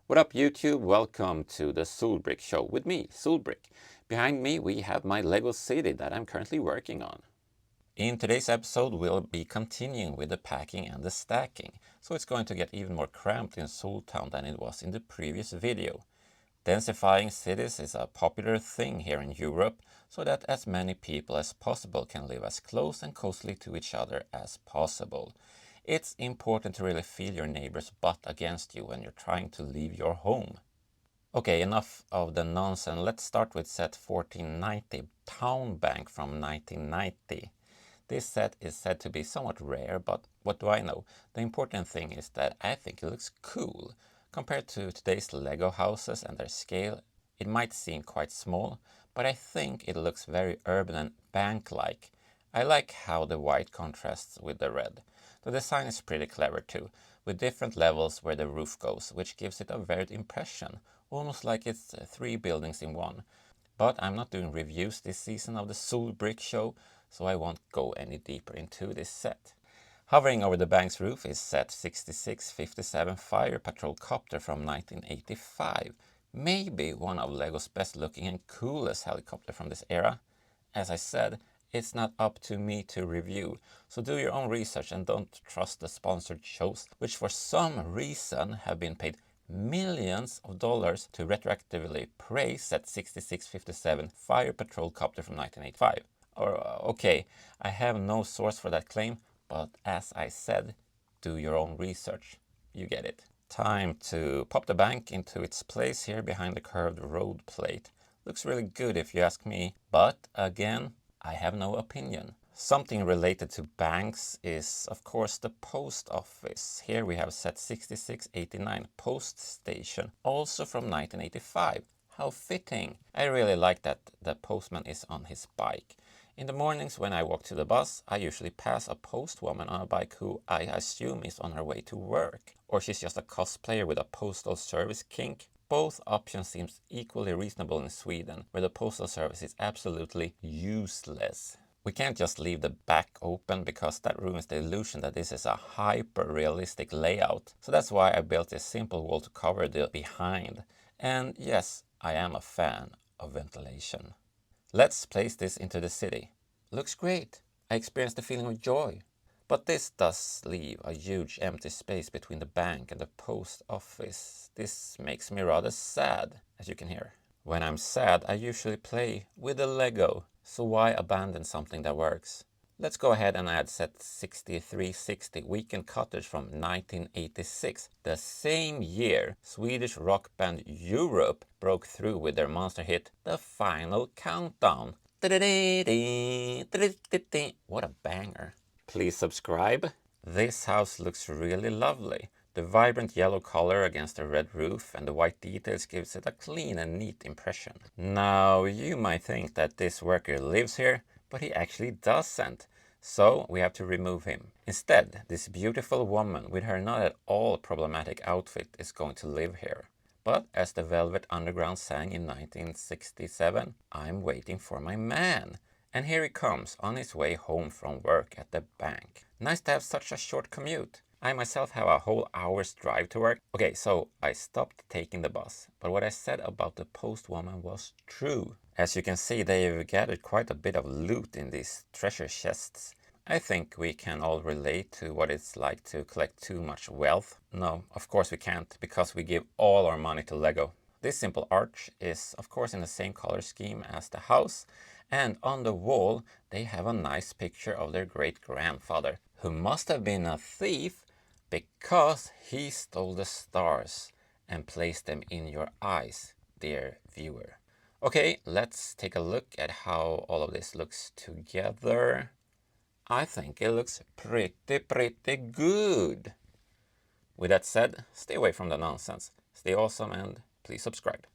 What up YouTube? Welcome to the Solbrick Show with me, Solbrick. Behind me we have my Lego city that I'm currently working on. In today's episode we'll be continuing with the packing and the stacking, so it's going to get even more cramped in Soltown than it was in the previous video. Densifying cities is a popular thing here in Europe, so that as many people as possible can live as close and closely to each other as possible. It's important to really feel your neighbor's butt against you when you're trying to leave your home. Okay, enough of the nonsense. Let's start with set 1490, Town Bank from 1990. This set is said to be somewhat rare, but what do I know? The important thing is that I think it looks cool. Compared to today's Lego houses and their scale, it might seem quite small, but I think it looks very urban and bank-like. I like how the white contrasts with the red. The design is pretty clever too, with different levels where the roof goes, which gives it a varied impression, almost like it's 3 buildings in one. But I'm not doing reviews this season of the Solbrick Show, so I won't go any deeper into this set. Hovering over the bank's roof is set 6657 Fire Patrol Copter from 1985. Maybe one of Lego's best looking and coolest helicopter from this era. As I said, it's not up to me to review, so do your own research and don't trust the sponsored shows, which for some reason have been paid millions of dollars to retroactively praise set 6657 Fire Patrol Copter from 1985. Okay, I have no source for that claim, but as I said, do your own research. You get it. Time to pop the bank into its place here behind the curved road plate. Looks really good if you ask me, but again, I have no opinion. Something related to banks is, of course, the post office. Here we have set 6689 Post Station, also from 1985. How fitting! I really like that the postman is on his bike. In the mornings when I walk to the bus, I usually pass a postwoman on a bike who I assume is on her way to work. Or she's just a cosplayer with a postal service kink. Both options seem equally reasonable in Sweden, where the postal service is absolutely useless. We can't just leave the back open because that ruins the illusion that this is a hyper-realistic layout. So that's why I built this simple wall to cover the behind. And yes, I am a fan of ventilation. Let's place this into the city. Looks great. I experienced a feeling of joy. But this does leave a huge empty space between the bank and the post office. This makes me rather sad, as you can hear. When I'm sad, I usually play with the Lego, so why abandon something that works? Let's go ahead and add set 6360 Weekend Cottage from 1986. The same year, Swedish rock band Europe broke through with their monster hit, The Final Countdown. What a banger. Please subscribe. This house looks really lovely. The vibrant yellow color against the red roof and the white details gives it a clean and neat impression. Now, you might think that this worker lives here, but he actually doesn't. So we have to remove him. Instead, this beautiful woman with her not at all problematic outfit is going to live here. But as the Velvet Underground sang in 1967, I'm waiting for my man. And here he comes on his way home from work at the bank. Nice to have such a short commute. I myself have a whole hour's drive to work. Okay, so I stopped taking the bus. But what I said about the postwoman was true. As you can see, they've gathered quite a bit of loot in these treasure chests. I think we can all relate to what it's like to collect too much wealth. No, of course we can't, because we give all our money to Lego. This simple arch is, of course, in the same color scheme as the house. And on the wall, they have a nice picture of their great-grandfather, who must have been a thief because he stole the stars and placed them in your eyes, dear viewer. Okay, let's take a look at how all of this looks together. I think it looks pretty good. With that said, stay away from the nonsense. Stay awesome and please subscribe.